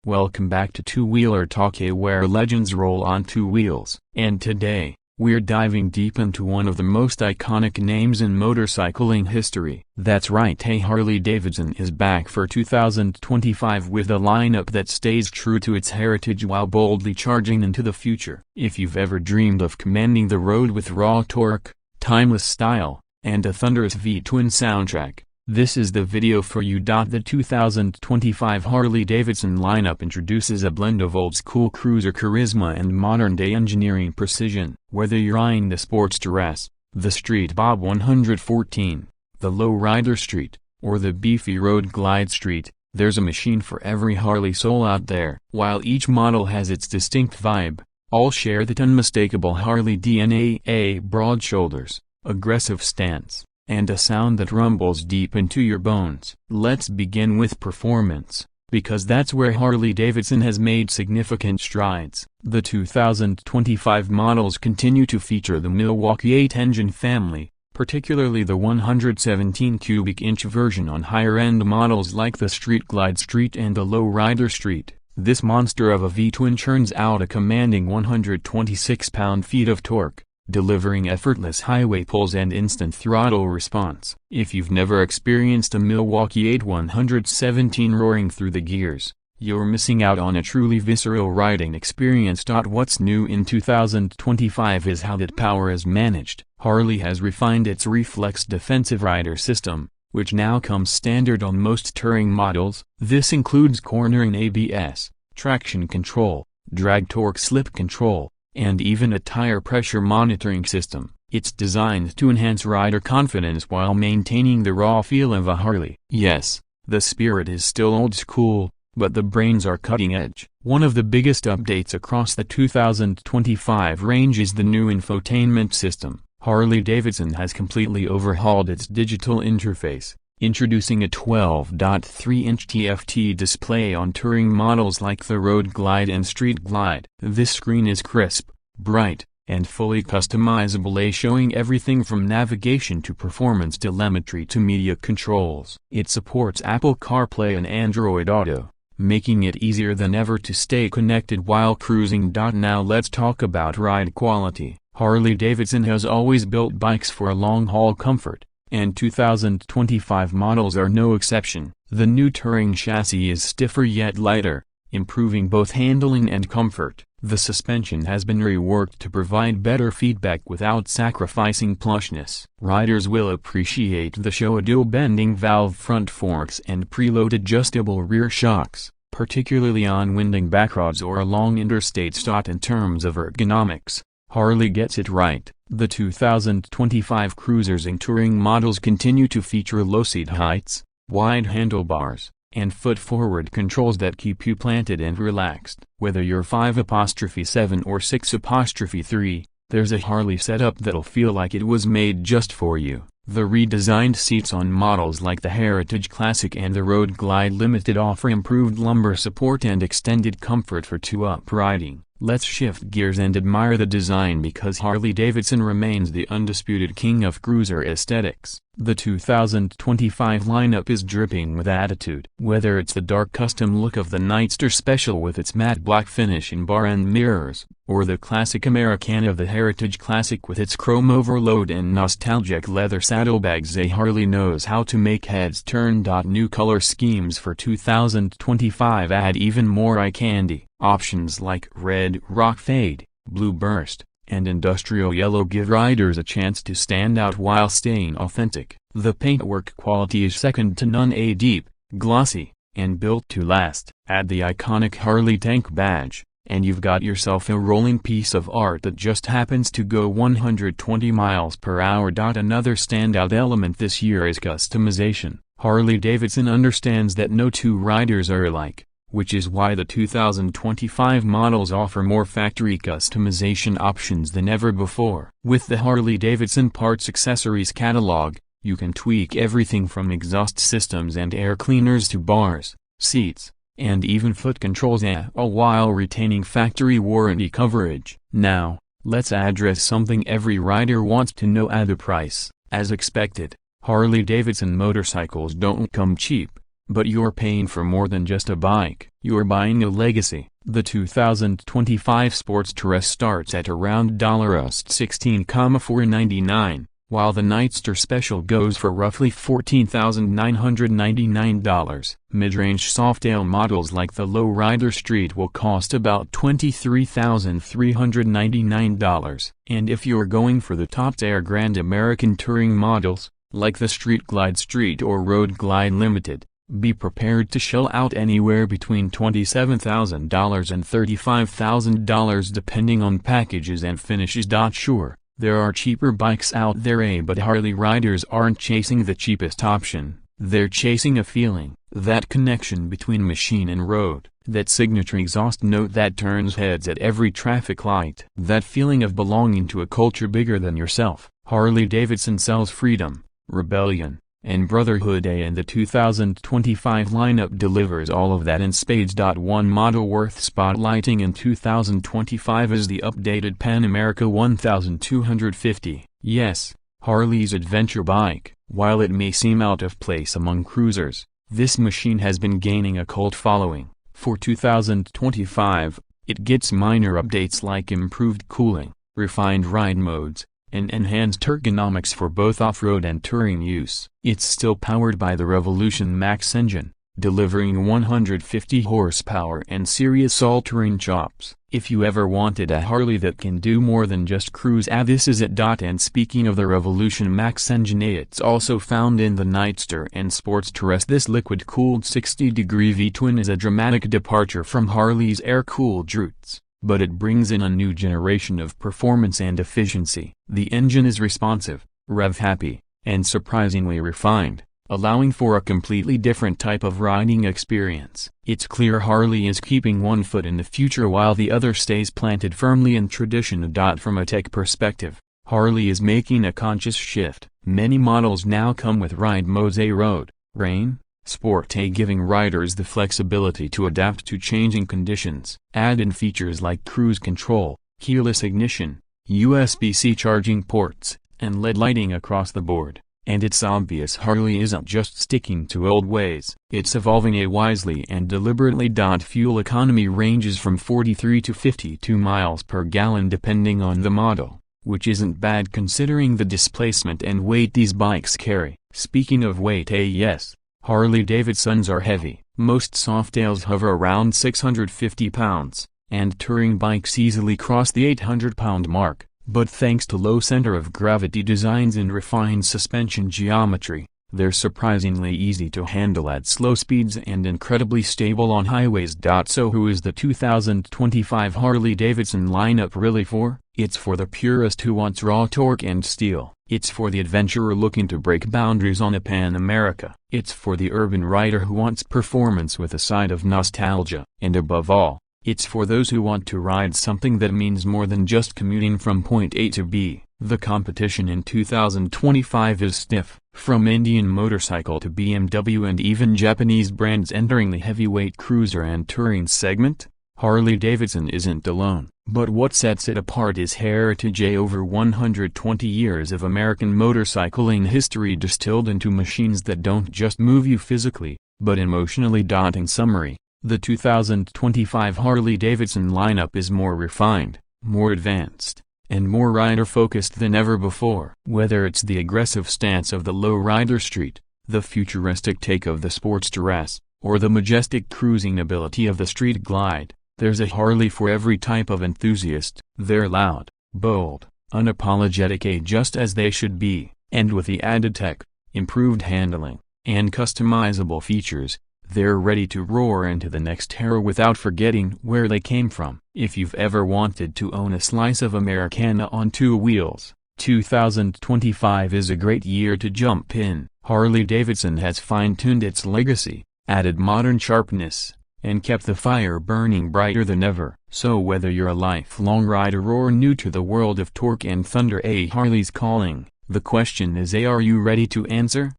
Welcome back to Two Wheeler Talk, where legends roll on two wheels. And today, we're diving deep into one of the most iconic names in motorcycling history. That's right, Harley-Davidson is back for 2025 with a lineup that stays true to its heritage while boldly charging into the future. If you've ever dreamed of commanding the road with raw torque, timeless style, and a thunderous V-twin soundtrack, this is the video for you. The 2025 Harley-Davidson lineup introduces a blend of old-school cruiser charisma and modern-day engineering precision. Whether you're eyeing the Sportster S, the Street Bob 114, the Lowrider Street, or the beefy Road Glide Street, there's a machine for every Harley soul out there. While each model has its distinct vibe, all share that unmistakable Harley DNA: broad shoulders, aggressive stance, and a sound that rumbles deep into your bones. Let's begin with performance, because that's where Harley-Davidson has made significant strides. The 2025 models continue to feature the Milwaukee-Eight engine family, particularly the 117 cubic inch version on higher-end models like the Street Glide Street and the Lowrider Street. This monster of a V-twin churns out a commanding 126 pound-feet of torque, delivering effortless highway pulls and instant throttle response. If you've never experienced a Milwaukee-Eight 117 roaring through the gears, you're missing out on a truly visceral riding experience. What's new in 2025 is how that power is managed. Harley has refined its reflex defensive rider system, which now comes standard on most touring models. This includes cornering ABS, traction control, drag torque slip control, and even a tire pressure monitoring system. It's designed to enhance rider confidence while maintaining the raw feel of a Harley. Yes, the spirit is still old school, but the brains are cutting edge. One of the biggest updates across the 2025 range is the new infotainment system. Harley-Davidson has completely overhauled its digital interface, introducing a 12.3-inch TFT display on touring models like the Road Glide and Street Glide. This screen is crisp, bright, and fully customizable, showing everything from navigation to performance telemetry to media controls. It supports Apple CarPlay and Android Auto, making it easier than ever to stay connected while cruising. Now let's talk about ride quality. Harley-Davidson has always built bikes for long-haul comfort, and 2025 models are no exception. The new touring chassis is stiffer yet lighter, improving both handling and comfort. The suspension has been reworked to provide better feedback without sacrificing plushness. Riders will appreciate the show of dual bending valve front forks and preload adjustable rear shocks, particularly on winding backroads or along interstates. In terms of ergonomics, Harley gets it right. The 2025 cruisers and touring models continue to feature low seat heights, wide handlebars, and foot-forward controls that keep you planted and relaxed. Whether you're 5'7" or 6'3", there's a Harley setup that'll feel like it was made just for you. The redesigned seats on models like the Heritage Classic and the Road Glide Limited offer improved lumbar support and extended comfort for two-up riding. Let's shift gears and admire the design, because Harley-Davidson remains the undisputed king of cruiser aesthetics. The 2025 lineup is dripping with attitude. Whether it's the dark custom look of the Nightster Special with its matte black finish and bar end mirrors, or the classic Americana of the Heritage Classic with its chrome overload and nostalgic leather saddlebags, Harley knows how to make heads turn. New color schemes for 2025 add even more eye candy. Options like Red Rock Fade, Blue Burst, and Industrial Yellow give riders a chance to stand out while staying authentic. The paintwork quality is second to none, deep, glossy, and built to last. Add the iconic Harley tank badge, and you've got yourself a rolling piece of art that just happens to go 120 miles per hour. Another standout element this year is customization. Harley-Davidson understands that no two riders are alike, which is why the 2025 models offer more factory customization options than ever before. With the Harley-Davidson Parts Accessories catalog, you can tweak everything from exhaust systems and air cleaners to bars, seats, and even foot controls, all while retaining factory warranty coverage. Now, let's address something every rider wants to know: the price. As expected, Harley-Davidson motorcycles don't come cheap. But you're paying for more than just a bike. You're buying a legacy. The 2025 Sportster S starts at around $16,499, while the Nightster Special goes for roughly $14,999. Mid-range Softail models like the Lowrider Street will cost about $23,399. And if you're going for the top-tier Grand American Touring models, like the Street Glide Street or Road Glide Limited, be prepared to shell out anywhere between $27,000 and $35,000 depending on packages and finishes. Sure, there are cheaper bikes out there, but Harley riders aren't chasing the cheapest option, they're chasing a feeling, that connection between machine and road, that signature exhaust note that turns heads at every traffic light. That feeling of belonging to a culture bigger than yourself. Harley-Davidson sells freedom, rebellion, and brotherhood, and the 2025 lineup delivers all of that in spades. One model worth spotlighting in 2025 is the updated Pan America 1250. Yes, Harley's adventure bike. While it may seem out of place among cruisers, this machine has been gaining a cult following. For 2025, it gets minor updates like improved cooling, refined ride modes, and enhanced ergonomics for both off-road and touring use. It's still powered by the Revolution Max engine, delivering 150 horsepower and serious all-terrain chops. If you ever wanted a Harley that can do more than just cruise, this is it. And speaking of the Revolution Max engine, it's also found in the Nightster and Sportster S. This liquid-cooled 60-degree V-twin is a dramatic departure from Harley's air-cooled roots, but it brings in a new generation of performance and efficiency. The engine is responsive, rev-happy, and surprisingly refined, allowing for a completely different type of riding experience. It's clear Harley is keeping one foot in the future while the other stays planted firmly in tradition. From a tech perspective, Harley is making a conscious shift. Many models now come with ride modes: road, rain, sport, giving riders the flexibility to adapt to changing conditions. Add-in features like cruise control, keyless ignition, USB-C charging ports, and LED lighting across the board. And it's obvious Harley isn't just sticking to old ways. It's evolving wisely and deliberately. Fuel economy ranges from 43 to 52 miles per gallon depending on the model, which isn't bad considering the displacement and weight these bikes carry. Speaking of weight, yes, Harley-Davidsons are heavy. Most Softails hover around 650 pounds, and touring bikes easily cross the 800-pound mark. But thanks to low center of gravity designs and refined suspension geometry, they're surprisingly easy to handle at slow speeds and incredibly stable on highways. So who is the 2025 Harley-Davidson lineup really for? It's for the purist who wants raw torque and steel. It's for the adventurer looking to break boundaries on a Pan America. It's for the urban rider who wants performance with a side of nostalgia. And above all, it's for those who want to ride something that means more than just commuting from point A to B. The competition in 2025 is stiff, from Indian Motorcycle to BMW and even Japanese brands entering the heavyweight cruiser and touring segment. Harley-Davidson isn't alone, but what sets it apart is heritage: over 120 years of American motorcycling history distilled into machines that don't just move you physically, but emotionally. In summary, the 2025 Harley-Davidson lineup is more refined, more advanced, and more rider-focused than ever before. Whether it's the aggressive stance of the Lowrider Street, the futuristic take of the Sportster S, or the majestic cruising ability of the Street Glide, there's a Harley for every type of enthusiast. They're loud, bold, unapologetic, just as they should be, and with the added tech, improved handling, and customizable features, they're ready to roar into the next era without forgetting where they came from. If you've ever wanted to own a slice of Americana on two wheels, 2025 is a great year to jump in. Harley-Davidson has fine-tuned its legacy, added modern sharpness, and kept the fire burning brighter than ever. So whether you're a lifelong rider or new to the world of torque and thunder, Harley's calling. The question is, are you ready to answer?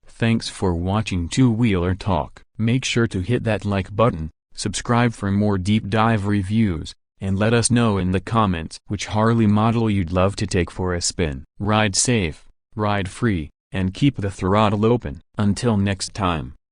Thanks for watching Two Wheeler Talk. Make sure to hit that like button, subscribe for more deep dive reviews, and let us know in the comments which Harley model you'd love to take for a spin. Ride safe, ride free, and keep the throttle open. Until next time.